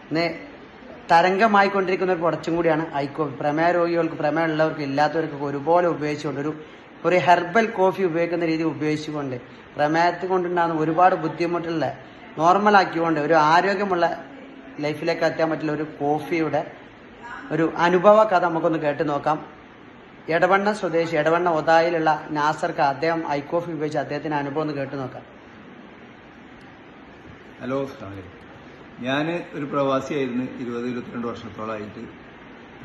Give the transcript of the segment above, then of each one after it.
ഇന്ന് തരംഗമായിക്കൊണ്ടിരിക്കുന്ന ഒരു പ്രൊഡക്റ്റും കൂടിയാണ് ഐക്കോഫി. പ്രമേയ രോഗികൾക്ക്, പ്രമേയം ഉള്ളവർക്ക്, ഇല്ലാത്തവർക്കൊക്കെ ഒരുപോലെ ഉപയോഗിച്ചുകൊണ്ട് ഒരു ഹെർബൽ കോഫി ഉപയോഗിക്കുന്ന രീതി ഉപയോഗിച്ചുകൊണ്ട് പ്രമേയത്തിൽ കൊണ്ടുണ്ടാകുന്ന ഒരുപാട് ബുദ്ധിമുട്ടുള്ള നോർമലാക്കിക്കൊണ്ട് ഒരു ആരോഗ്യമുള്ള ലൈഫിലേക്ക് എത്താൻ പറ്റുന്ന ഒരു കോഫിയുടെ ഒരു അനുഭവ കഥ നമുക്കൊന്ന് കേട്ട് നോക്കാം. എടവണ്ണ സ്വദേശി, എടവണ്ണ ഒതായിലുള്ള നാസർക്ക് അദ്ദേഹം ഐക്കോഫി ഉപയോഗിച്ച് അദ്ദേഹത്തിന്റെ അനുഭവം ഒന്ന് കേട്ട് നോക്കാം. ഹലോ, ഞാൻ ഒരു പ്രവാസിയായിരുന്നു. 20-22 വർഷത്തോളമായിട്ട്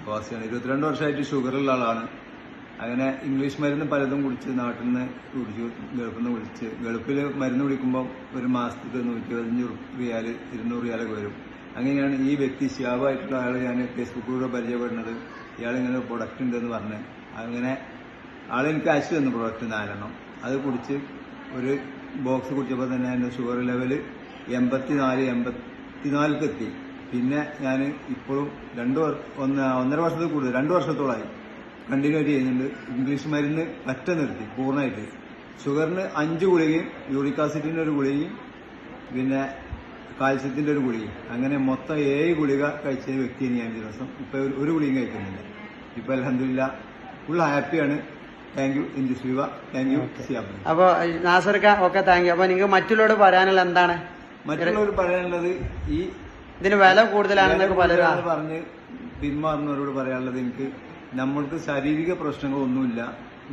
പ്രവാസിയാണ്. 22 വർഷമായിട്ട് ഷുഗറുള്ള ആളാണ്. അങ്ങനെ ഇംഗ്ലീഷ് മരുന്ന് പലതും കുടിച്ച് നാട്ടിൽ നിന്ന് കുടിച്ചു, ഗൾഫിൽ നിന്ന് വിളിച്ച്. ഗൾഫിൽ മരുന്ന് കുടിക്കുമ്പോൾ ഒരു മാസത്തേക്ക് 125 റിയാൽ 200 റിയാലൊക്കെ വരും. അങ്ങനെയാണ് ഈ വ്യക്തി ശിയാബായിട്ടുള്ള ആൾ ഞാൻ ഫേസ്ബുക്കിലൂടെ പരിചയപ്പെടുന്നത്. ഇയാളിങ്ങനെ ഒരു പ്രൊഡക്റ്റ് ഉണ്ടെന്ന് പറഞ്ഞ് അങ്ങനെ ആളെനിക്ക് അയച്ചു തന്നു പ്രൊഡക്റ്റ് 4 എണ്ണം. അത് കുടിച്ച് ഒരു ബോക്സ് കുടിച്ചപ്പോൾ തന്നെ എൻ്റെ ഷുഗർ ലെവൽ 84 എത്തി. പിന്നെ ഞാൻ ഇപ്പോഴും 1.5 വർഷത്തിൽ കൂടുതൽ 2 വർഷത്തോളമായി കണ്ടിന്യൂ ചെയ്യുന്നുണ്ട്. ഇംഗ്ലീഷ് മരുന്ന് പറ്റ നിർത്തി പൂർണ്ണമായിട്ട്. ഷുഗറിന് 5 ഗുളികയും യൂറിക് ആസിഡിൻ്റെ ഒരു ഗുളികയും പിന്നെ കാൽസ്യത്തിൻ്റെ ഒരു ഗുളികയും, അങ്ങനെ മൊത്തം 7 ഗുളിക കഴിച്ച വ്യക്തിയാണ് ഞാൻ. ദിവസം ഇപ്പോൾ ഒരു ഗുളികയും കഴിക്കുന്നില്ല. ഇപ്പോൾ അൽഹംദുലില്ലാ ഫുൾ ഹാപ്പിയാണ്. താങ്ക് യു ഇൻഡിസ്വിവ, താങ്ക് യു സിയാബ്. അപ്പോൾ നാസർക്ക ഓക്കെ, താങ്ക് യു. അപ്പോൾ നിങ്ങൾക്ക് മറ്റുള്ളവരോട് പറയാനുള്ള എന്താണ്? മറ്റുള്ളവർ പറയാനുള്ളത് ഈ ഇതിന് വില കൂടുതലാണെന്നൊക്കെ പലരും പറഞ്ഞ് പിന്മാറുന്നവരോട് പറയാനുള്ളത്, എനിക്ക് നമ്മൾക്ക് ശാരീരിക പ്രശ്നങ്ങളൊന്നുമില്ല,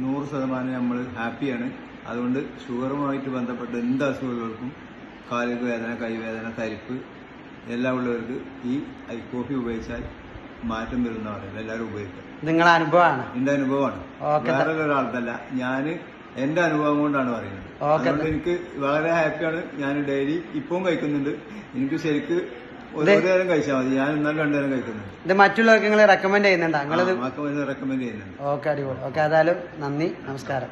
100% നമ്മൾ ഹാപ്പിയാണ്. അതുകൊണ്ട് ഷുഗറുമായിട്ട് ബന്ധപ്പെട്ട എന്ത് അസുഖങ്ങൾക്കും, കാലിക വേദന, കൈവേദന, തരിപ്പ് എല്ലാം ഉള്ളവർക്ക് ഈ ഐക്കോഫി ഉപയോഗിച്ചാൽ മാറ്റം വരുന്ന പറയുന്നത് എല്ലാവരും ഉപയോഗിക്കുക. നിങ്ങളുടെ അനുഭവമാണ്? എന്റെ അനുഭവമാണ്, വേറെ ഒരാൾക്കല്ല. ഞാൻ എന്റെ അനുഭവം കൊണ്ടാണ് പറയുന്നത്. അതുകൊണ്ട് എനിക്ക് വളരെ ഹാപ്പിയാണ്. ഞാൻ ഡെയിലി ഇപ്പവും കഴിക്കുന്നുണ്ട്. എനിക്ക് ശരിക്ക് ഒരു നേരം കഴിച്ചാൽ മതി. ഞാൻ ഇന്നാലും 2 നേരം കഴിക്കുന്നുണ്ട്. ഇത് മറ്റുള്ളവർക്ക് നിങ്ങൾ റെക്കമെൻഡ് ചെയ്യുന്നുണ്ടോ? റെക്കമെൻഡ് ചെയ്യുന്നുണ്ട്. ഓക്കെ, അടിപൊളി. ഓക്കെ, ഏതായാലും നന്ദി, നമസ്കാരം.